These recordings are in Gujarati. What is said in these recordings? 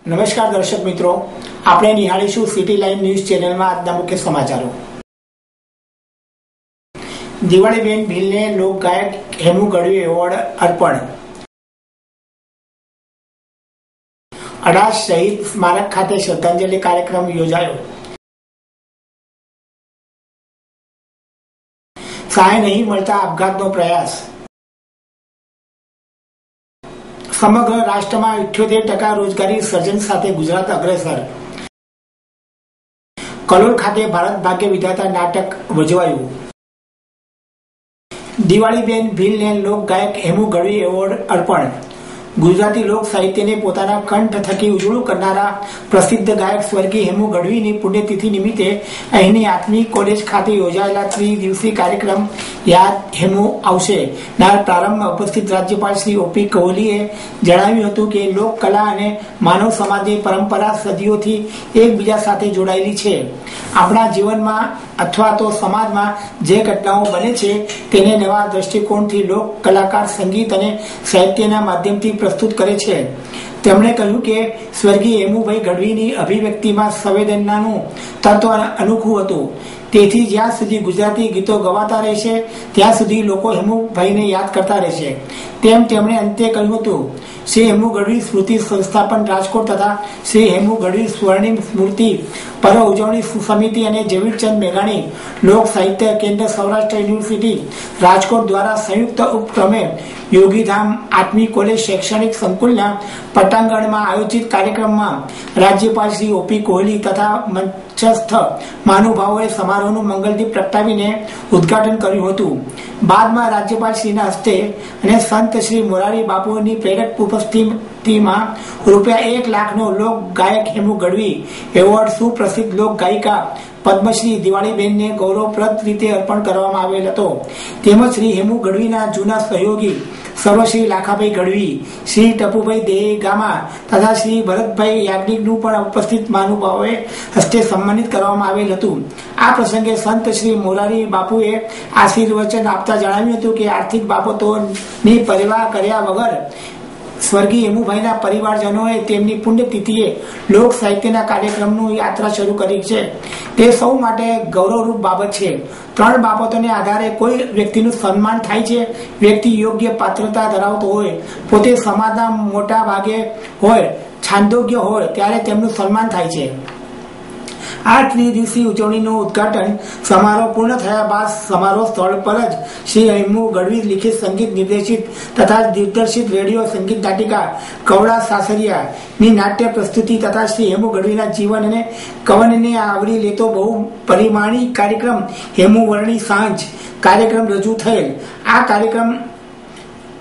નમસ્કાર દર્શક મિત્રો, આપણે નિહાળીશું સિટી લાઈવ ન્યૂઝ ચેનલમાં આજના મુખ્ય સમાચારો। દિવાળીબેન ભીલને લોકગાયક હેમુ ગઢવી એવોર્ડ અર્પણ। અડાસ શહીદ સ્મારક ખાતે શ્રદ્ધાંજલિ કાર્યક્રમ યોજાયો। સહાય નહીં મળતા આપઘાતનો પ્રયાસ। સમગ્ર રાષ્ટ્રમાં 78% રોજગારી સર્જન સાથે ગુજરાત અગ્રેસર। કલોલ ખાતે ભારત ભાગ્ય વિધાતા નાટક ભજવાયું। દિવાળીબેન ભીલને લોકગાયક હેમુ ગઢવી એવોર્ડ અર્પણ। ગુજરાતી લોક સાહિત્યને પોતાના કંઠ થકી ઉજળું કરનારા પ્રસિદ્ધ ગાયક સ્વર્ગીય હેમુ ગઢવીની પુણ્યતિથિ નિમિત્તે અહીંની આત્મિક કોલેજ ખાતે યોજાયેલા ત્રિદિવસીય કાર્યક્રમ યાદ હેમુ આવશે ના પ્રારંભમાં ઉપસ્થિત રાજ્યપાલ શ્રી ઓપી કોહલીએ જણાવ્યું હતું કે લોક કલા અને માનવ સમાજની પરંપરા સદીઓથી એકબીજા સાથે જોડાયેલી છે। આપણા જીવનમાં અથવા તો સમાજમાં જે ઘટનાઓ બને છે તેને નવા દ્રષ્ટિકોણથી લોક કલાકાર સંગીત અને સાહિત્યના માધ્યમથી પ્રસ્તુત કરે છે। તેમણે કહ્યું કે સ્વર્ગીય હેમુભાઈ ગઢવીની અભિવ્યક્તિમાં સંવેદનાનું તત્વ અનોખું હતું। તેથી જ્યાં સુધી ગુજરાતી ગીતો ગવાતા રહેશે ત્યાં સુધી લોકો હેમુભાઈને યાદ કરતા રહેશે તેમ તેમણે અંતે કહ્યું હતું। શ્રી હેમુ ગઢવી સ્મૃતિ સંસ્થાપન રાજકોટ તથા શ્રી હેમુ ગઢવી સ્વર્ણિમ સ્મૃતિ પર્વ ઉજવણી સમિતિ અને ઝવેરચંદ મેઘાણી લોક સાહિત્ય કેન્દ્ર સૌરાષ્ટ્ર યુનિવર્સિટી રાજકોટ દ્વારા સંયુક્ત ઉપક્રમે યોગીધામ આત્મિક કોલેજ શૈક્ષણિક સંકુલના પટાંગણમાં આયોજિત કાર્યક્રમમાં રાજ્યપાલ શ્રી ઓપી કોહલી તથા મંચસ્થ મહાનુભાવોએ સમારોહનું મંગલદીપ પ્રગટાવીને ઉદ્ઘાટન કર્યું હતું। બાદમાં રાજ્યપાલ શ્રીના હસ્તે અને સંત શ્રી મોરારી બાપુની પ્રેરક ઉપસ્થિતિમાં ₹1 લાખનો લોક ગાયક હેમુ ગઢવી એવોર્ડ સુપ્રસિદ્ધ લોક ગાયિકા પદ્મશ્રી દિવાળીબેનને ગૌરવપ્રદ રીતે અર્પણ કરવામાં આવેલ હતો। તેમજ શ્રી હેમુ ગઢવીના જૂના સહયોગી સર્વશ્રી લાખાભાઈ ગઢવી, શ્રી ટપુભાઈ દેગામા તથા શ્રી ભરતભાઈ યાજ્ઞિકનું પણ ઉપસ્થિત મહાનુભાવોએ હસ્તે સન્માનિત કરવામાં આવેલ હતું। આ પ્રસંગે સંત શ્રી મોરારી બાપુએ આશીર્વચન આપતા જણાવ્યું હતું કે આર્થિક બાબતોની પરવા કર્યા વગર સ્વર્ગીય હેમુભાઈના પરિવારજનોએ તેમની પુણ્યતિથિએ લોક સાહિત્યના કાર્યક્રમનું યાત્રા શરૂ કરી છે। તે સૌ માટે ગૌરવરૂપ બાબત છે। 3 બાબતોને આધારે કોઈ વ્યક્તિનું સન્માન થાય છે। વ્યક્તિ યોગ્ય પાત્રતા ધરાવતો હોય, પોતે સમાજના મોટા ભાગે હોય, છાંદોગ્ય હોય ત્યારે તેમનું સન્માન થાય છે। આ ત્રિદિવસીય ઉજવણીનું ઉદ્ઘાટન સમારોહ પૂર્ણ થયા બાદ સમારોહ સ્થળ પર જ શ્રી હેમુ ગઢવી લિખિત સંગીત નિર્દેશિત તથા દિગ્દર્શિત રેડિયો સંગીત નાટિકા કવળા સાસરિયાની નાટ્ય પ્રસ્તુતિ તથા શ્રી હેમુ ગઢવીના જીવન અને કવનને આવરી લેતો બહુ પરિમાણી કાર્યક્રમ હેમુ વર્ણી સાંજ કાર્યક્રમ રજૂ થયેલ। આ કાર્યક્રમ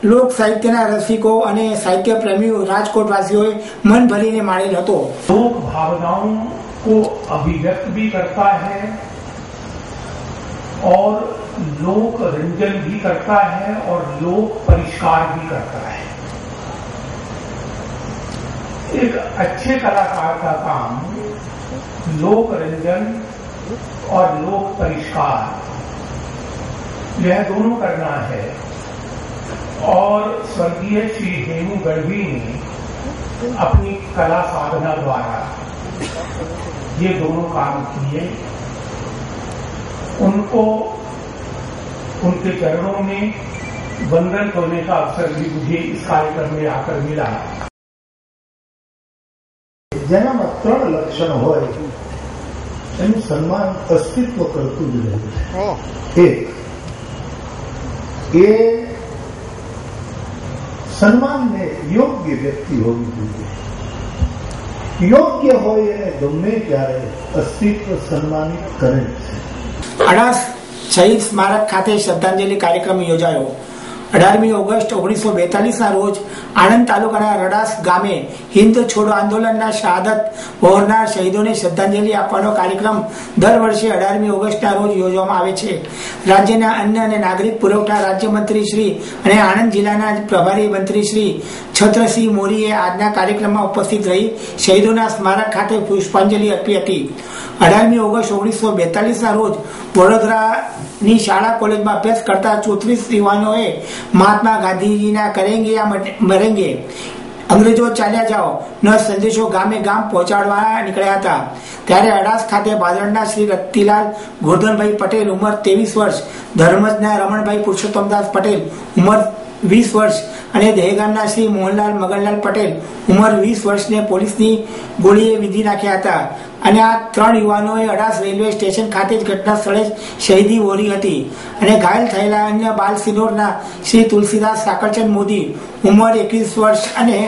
લોક સાહિત્યના રસિકો અને સાહિત્ય પ્રેમીઓ રાજકોટવાસીઓએ મન ભરીને માણેલ હતો। लोक भावनाओं को अभिव्यक्त भी करता है और लोक रंजन भी करता है और लोक परिष्कार भी करता है। एक अच्छे कलाकार का काम लोक रंजन और लोक परिष्कार यह दोनों करना है। और स्वर्गीय श्री हेमु गढ़वी ने अपनी कला साधना द्वारा ये दोनों काम किए। उनको उनके चरणों में वंदन करने का अवसर भी मुझे इस कार्यक्रम में आकर मिला। જેનામાં 3 લક્ષણ હોય એનું સન્માન અસ્તિત્વ કરતું જ રહે છે। એક એ સન્માનને યોગ્ય વ્યક્તિ હોવી જોઈએ। યોગ્ય હોય એને ગમે ત્યારે અસ્તિત્વ સન્માનિત કરે છે। અડાસ શહીદ સ્મારક ખાતે શ્રદ્ધાંજલિ કાર્યક્રમ યોજાયો। 18મી ઓગસ્ટ 1942ના રોજ આણંદ તાલુકાના રડાસ ગામે હિન્દ છોડો આંદોલનના શહાદત વહોરનાર શહીદોને શ્રદ્ધાંજલિ આપવાનો કાર્યક્રમ દર વર્ષે 18મી ઓગસ્ટના રોજ યોજવામાં આવે છે। રાજ્યના અન્ન અને નાગરિક પુરવઠા રાજ્યમંત્રી શ્રી અને આણંદ જિલ્લાના પ્રભારી મંત્રી શ્રી છત્રસિંહ મોરીએ આજના કાર્યક્રમમાં ઉપસ્થિત રહી શહીદોના સ્મારક ખાતે પુષ્પાંજલિ આપી હતી। 18મી ઓગસ્ટ 1942ના રોજ વડોદરાની શાળા કોલેજમાં અભ્યાસ કરતા 34 યુવાનોએ મહાત્મા ગાંધીજીના કરેંગે યા મરેંગે અંગ્રેજો ચાલ્યા જાઓ નો સંદેશો ગામે ગામ પહોંચાડવા નીકળ્યા હતા ત્યારે અડાસ ખાતે ભાદરણના શ્રી રતિલાલ ગોરધનભાઈ પટેલ ઉંમર 23 વર્ષ, ધર્મજના રમણભાઈ પુરુષોત્તમદાસ પટેલ ઉંમર 20 વર્ષ અને દહેગામના શ્રી મોહનલાલ મગનલાલ પટેલ ઉંમર 20 વર્ષને પોલીસની ગોળીએ વિંધી નાખ્યા હતા અને આ 3 યુવાનોએ અડાસ રેલવે સ્ટેશન ખાતે જ ઘટના સ્થળે શહીદી વહોરી હતી અને ઘાયલ થયેલા અન્ય બાલ સિનોરના શ્રી તુલસીદાસ સાકરચંદ મોદી ઉંમર 21 વર્ષ અને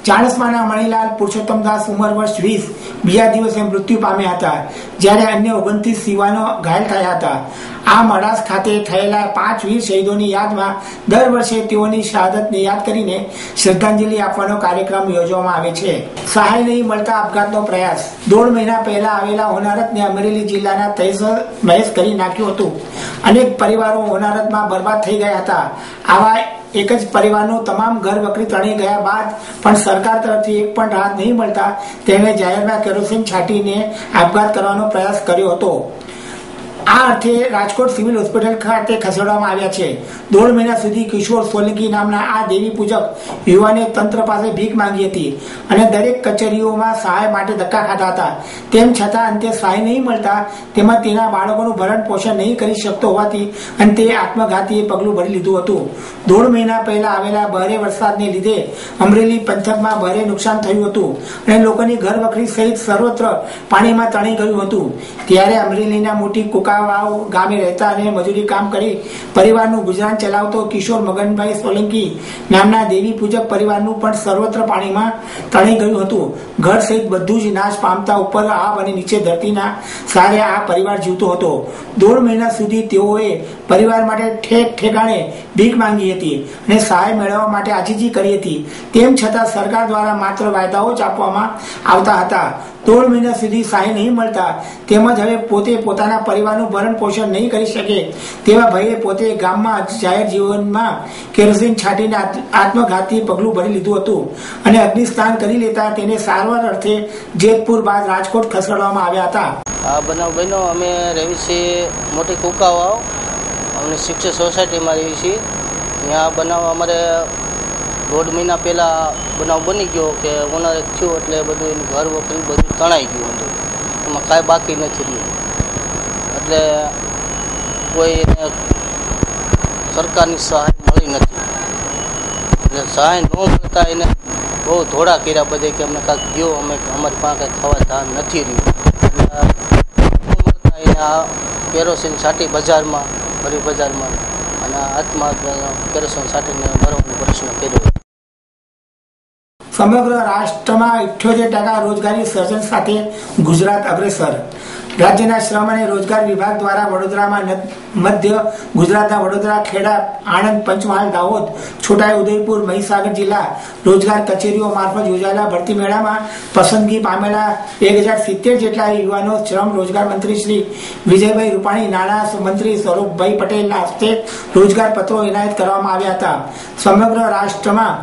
ચાણસ્માના મણીલાલ પુરુષોત્તમદાસ ઉંમર વર્ષ 20 બીજા દિવસે મૃત્યુ પામ્યા હતા જ્યારે અન્ય 29 યુવાનો ઘાયલ થયા હતા. આમ અડાસ ખાતે થયેલા 5 વીર શહીદોની યાદમાં દર વર્ષે તેઓની શહાદતને યાદ કરીને શ્રદ્ધાંજલિ આપવાનો કાર્યક્રમ યોજવામાં આવે છે. સહાય નહીં મળતા આપઘાતનો પ્રયાસ. 1.5 મહિના પહેલા આવેલા હોનારતને અમરેલી જિલ્લાના તહેસ મહેસ કરી નાખ્યું હતું. અનેક પરિવારો હોનારતમાં બરબાદ થઈ ગયા હતા. આવા એક જ પરિવારનું તમામ ઘર વકરી તણાઈ ગયા બાદ પણ સરકાર તરફથી એક પણ રાહત નહીં મળતા તેમણે જાહેરમાં કેરોસીન છાંટીને આપઘાત કરવાનો પ્રયાસ કર્યો હતો. આ અર્થે રાજકોટ સિવિલ હોસ્પિટલ ખાતે ખસેડવામાં આવ્યા છે. 1.5 મહિના સુધી કિશોર સોલંકી નામના આ દેવી પૂજક યુવાને તંત્ર પાસે ભીખ માંગી હતી અને દરેક કચેરીઓમાં સહાય માટે ધક્કા ખાતા હતા. તેમ છતાં અંતે સહાય નહીં મળતા તેમાં તેના બાળકોનું ભરણ પોષણ નહીં કરી શકતો હોવાથી અંતે આત્મઘાતીએ પગલું ભરી લીધું હતું. 1.5 મહિના પહેલા આવેલા ભારે વરસાદને લીધે અમરેલી પંથકમાં ભારે નુકસાન થયું હતું અને લોકોની ઘર વખરી સહિત સર્વત્ર પાણીમાં તણાઈ ગયું હતું. ત્યારે અમરેલીના મોટી કુકાવાવ ગામે રહેતા અને મજૂરી કામ કરી પરિવારનું ગુજરાન ચલાવતો કિશોર મગનભાઈ સોલંકી નામના દેવી પૂજક પરિવારનું પણ સર્વત્ર પાણીમાં તણાઈ ગયું હતું. ઘર સહિત બધું જ નાશ પામતા ઉપર આબ અને નીચે ધરતીના સહારે આ પરિવાર જીવતો હતો. 1.5 મહિના સુધી તેઓએ પરિવાર માટે ઠેક ઠેકાણે ભીખ માંગી હતી અને સહાય મેળવવા માટે આજીજી કરી હતી. તેમ છતાં સરકાર દ્વારા માત્ર વાયદાઓ જ આપવામાં આવતા હતા. 1.5 મહિના સુધી સહાય નહીં મળતા તેમજ હવે પોતે પોતાના પરિવારનું ભરણ પોષણ નહીં કરી શકે તેવા ભયે પોતે ગામમાં જાહેર જીવનમાં કેરોસીન છાંટીને આત્મઘાતી પગલું ભરી લીધું હતું અને અગ્નિસ્નાન કરી લેતા તેને સારવાર અર્થે જેતપુર બાદ રાજકોટ ખસેડવામાં આવ્યા હતા. આ બનાવ બન્યો. અમે રહેવી છીએ મોટી કુકાવાવ, અમને શિક્ષક સોસાયટીમાં રહેવી છીએ. ત્યાં બનાવ અમારે 1.5 મહિના પહેલાં બનાવ બની ગયો કે ઓનર થયું એટલે બધું એનું ઘર વખરી બધું તણાઈ ગયું હતું. એમાં કાંઈ બાકી નથી રહ્યું. એટલે કોઈ એને સરકારની સહાય મળી નથી. એટલે સહાય ન મળતા એને બહુ ધોળા કર્યા બધે કે અમને કાંઈક ગયો, અમે અમારી પાસે કાંઈ થવા ધાન નથી રહ્યું. એટલે મળતા એને આ કેરોસીન છાંટી બજારમાં ભરી બજારમાં અને હાથમાં કેરોસીન છાંટીને ભરવાનો પ્રશ્ન કર્યો. સમગ્ર રાષ્ટ્રમાં 78% રોજગારી સર્જન સાથે ગુજરાત અગ્રેસર. રાજ્યના શ્રમ અને રોજગાર વિભાગ દ્વારા વડોદરામાં મધ્ય ગુજરાતના વડોદરા, ખેડા, આણંદ, પંચમહાલ, દાહોદ, છોટાઉદેપુર, મહીસાગર જિલ્લા રોજગાર કચેરીઓ મારફત યોજાયેલા ભરતી મેળામાં પસંદગી પામેલા 1070 જેટલા યુવાનો શ્રમ રોજગાર મંત્રી શ્રી વિજયભાઈ રૂપાણી, નાણાં મંત્રી સ્વરૂપભાઈ પટેલના હસ્તે રોજગાર પત્રો એનાયત કરવામાં આવ્યા હતા. સમગ્ર રાષ્ટ્રમાં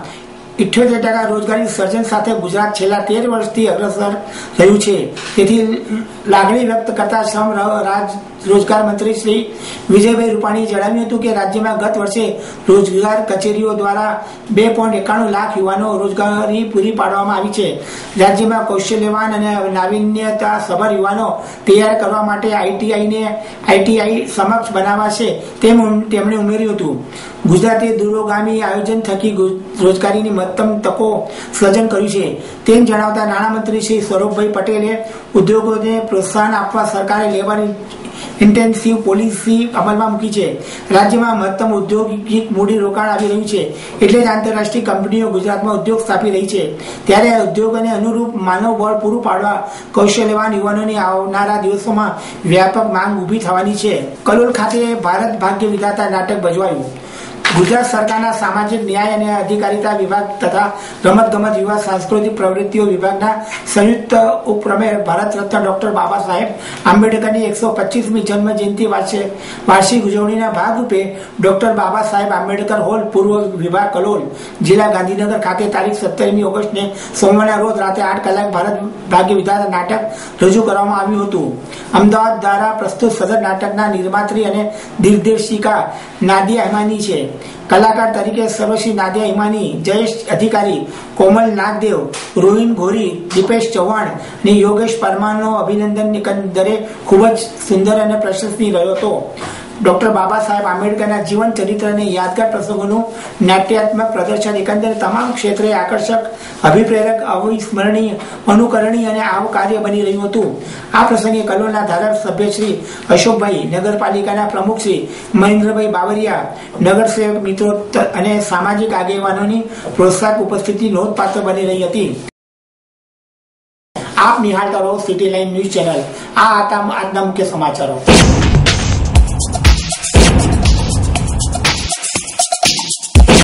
78% રોજગારી સર્જન સાથે ગુજરાત છેલ્લા 13 વર્ષથી અગ્રસર રહ્યું છે. તેથી લાગણી વ્યક્ત કરતા શ્રમ રોજગાર મંત્રી શ્રી વિજયભાઈ રૂપાણીએ જણાવ્યું હતું કે રાજ્યમાં ગત વર્ષે રોજગાર કચેરીઓ દ્વારા 2.91 લાખ યુવાનો રોજગારી પૂરી પાડવામાં આવી છે. રાજ્યમાં કૌશલ્યવાન અને નાવીન્યતા સભર યુવાનો તૈયાર કરવા માટે આઈટીઆઈ સમક્ષ બનાવાશે તેમ તેમણે ઉમેર્યું હતું. ગુજરાતે દૂરોગામી આયોજન થકી રોજગારીની મહત્તમ તકો સર્જન કર્યું છે તેમ જણાવતા નાણામંત્રી શ્રી સ્વરૂપભાઈ પટેલે ઉદ્યોગોને પ્રોત્સાહન આપવા સરકારે લેબર ઇન્ટેન્સિવ પોલિસી અમલમાં મૂકી છે. રાજ્યમાં મહત્તમ ઔદ્યોગિક મૂડી રોકાણ આવી રહ્યું છે એટલે જ આંતરરાષ્ટ્રીય કંપનીઓ ગુજરાતમાં ઉદ્યોગ સ્થાપી રહી છે. ત્યારે ઉદ્યોગોને અનુરૂપ માનવ બળ પૂરું પાડવા કૌશલ્યવાન યુવાનોની આવનારા દિવસોમાં વ્યાપક માંગ ઊભી થવાની છે. કલોલ ખાતે ભારત ભાગ્ય વિધાતા નાટક ભજવાયું. ગુજરાત સરકારના સામાજિક ન્યાય અને અધિકારીતા વિભાગ તથા રમતગમત યુવા સાંસ્કૃતિક પ્રવૃત્તિઓ વિભાગના સંયુક્ત ઉપક્રમે ભારત રત્ન ડોક્ટર બાબા સાહેબ આંબેડકરની 125મી જન્મ જયંતિ વાર્ષિક ઉજવણીના ભાગરૂપે ડોક્ટર બાબા સાહેબ આંબેડકર હોલ પૂર્વ વિભાગ કલોલ જિલ્લા ગાંધીનગર ખાતે તારીખ 17મી ઓગસ્ટને સોમવારના રોજ રાતે 8 કલાક ભારત ભાગ્ય વિધાતા નાટક રજૂ કરવામાં આવ્યું હતું. અમદાવાદ દ્વારા પ્રસ્તુત સદર નાટકના નિર્માત્રી અને દિગ્દર્શિકા નાદિયા અહેમાની છે. કલાકાર તરીકે સર્વશ્રી નાદિયા હિમાની, જયેશ અધિકારી, કોમલ નાગદેવ, રોહિન ગોરી, દીપેશ ચૌહાણ અને યોગેશ પરમારનો અભિનંદન એકંદરે ખૂબ જ સુંદર અને પ્રશંસનીય રહ્યો હતો. ડોક્ટર બાબા સાહેબ આંબેડકરના જીવન ચરિત્ર અને યાદગાર પ્રસંગોનું નાટ્યાત્મક પ્રદર્શન એકંદરે તમામ ક્ષેત્રે આકર્ષક, અભિપ્રેરક, અવિસ્મરણીય, અનુકરણીય અને આવકાર્ય બની રહ્યું હતું. આ પ્રસંગે કલોલના ધારાસભ્ય શ્રી અશોકભાઈ, નગરપાલિકાના પ્રમુખ શ્રી મહેન્દ્રભાઈ બાવરિયા, નગરસેવક મિત્રો અને સામાજિક આગેવાનોની પ્રોત્સાહક ઉપસ્થિતિ નોંધપાત્ર બની રહી હતી. આપ નિહાળતા રહો સિટી લાઇન ન્યૂઝ ચેનલ. આ હતા આજના મુખ્ય સમાચારો.